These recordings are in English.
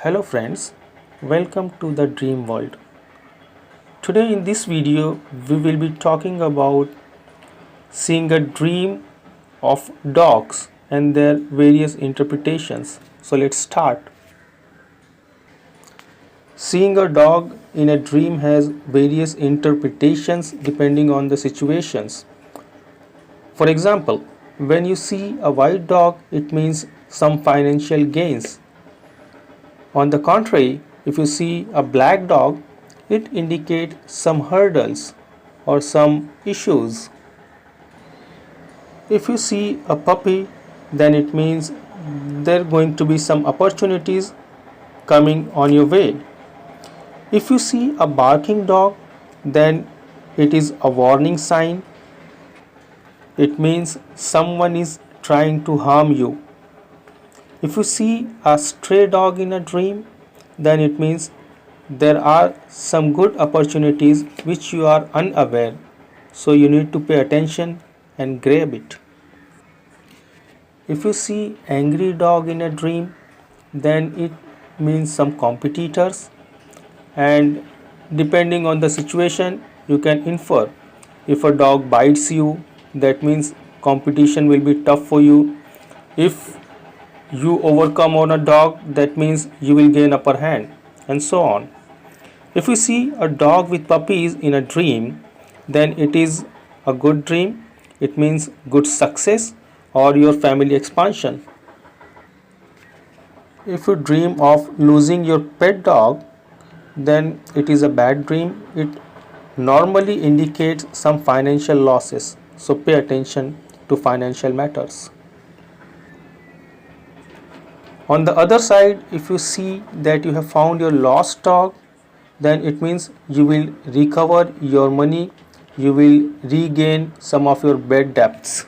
Hello friends, welcome to the dream world. Today in this video we will be talking about seeing a dream of dogs and their various interpretations. So let's start. Seeing a dog in a dream has various interpretations depending on the situations. For example, when you see a white dog, it means some financial gains. On the contrary, if you see a black dog, it indicates some hurdles or some issues. If you see a puppy, then it means there are going to be some opportunities coming on your way. If you see a barking dog, then it is a warning sign. It means someone is trying to harm you. If you see a stray dog in a dream, then it means there are some good opportunities which you are unaware, so you need to pay attention and grab it. If you see angry dog in a dream, then it means some competitors, and depending on the situation you can infer. If a dog bites you, that means competition will be tough for you. If you overcome on a dog, that means you will gain upper hand, and so on. If you see a dog with puppies in a dream, then it is a good dream. It means good success or your family expansion. If you dream of losing your pet dog, then it is a bad dream. It normally indicates some financial losses, so pay attention to financial matters. On the other side, if you see that you have found your lost dog, then it means you will recover your money, you will regain some of your bad debts.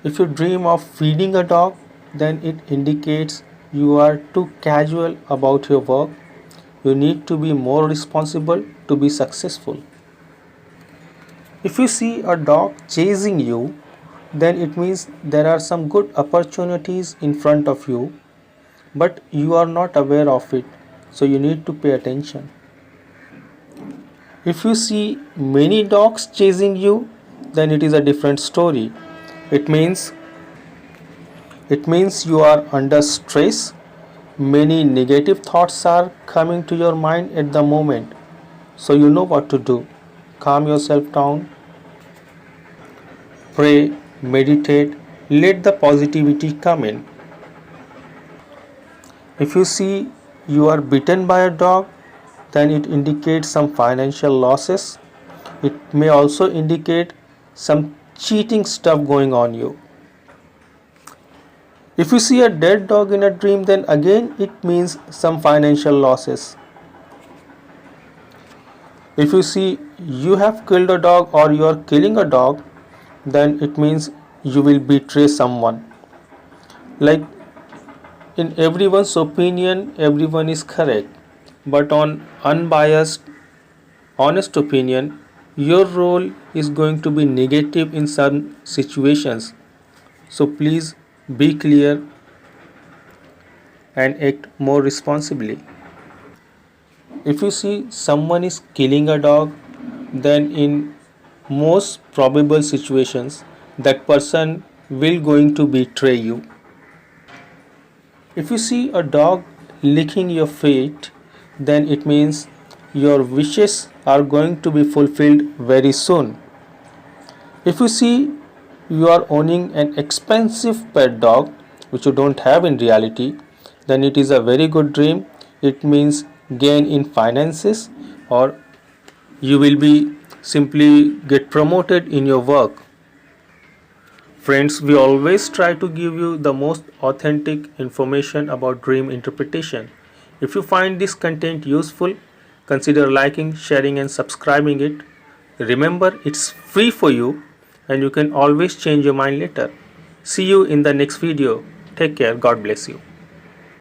If you dream of feeding a dog, then it indicates you are too casual about your work. You need to be more responsible to be successful. If you see a dog chasing you, then it means there are some good opportunities in front of you, but you are not aware of it, so you need to pay attention. If you see many dogs chasing you, then it is a different story. It means you are under stress. Many negative thoughts are coming to your mind at the moment, so you know what to do. Calm yourself down, pray, meditate, let the positivity come in. If you see you are bitten by a dog, then it indicates some financial losses. It may also indicate some cheating stuff going on you. If you see a dead dog in a dream, then again it means some financial losses. If you see you have killed a dog or you are killing a dog, then it means you will betray someone. Like, in everyone's opinion, everyone is correct, but on unbiased, honest opinion, your role is going to be negative in some situations. So please be clear and act more responsibly. If you see someone is killing a dog, then in most probable situations that person will going to betray you. If you see a dog licking your feet, then it means your wishes are going to be fulfilled very soon. If you see you are owning an expensive pet dog which you don't have in reality, then it is a very good dream. It means gain in finances, or you will be simply get promoted in your work. Friends, we always try to give you the most authentic information about dream interpretation. If you find this content useful, consider liking, sharing and subscribing it. Remember, it's free for you and you can always change your mind later. See you in the next video. Take care. God bless you.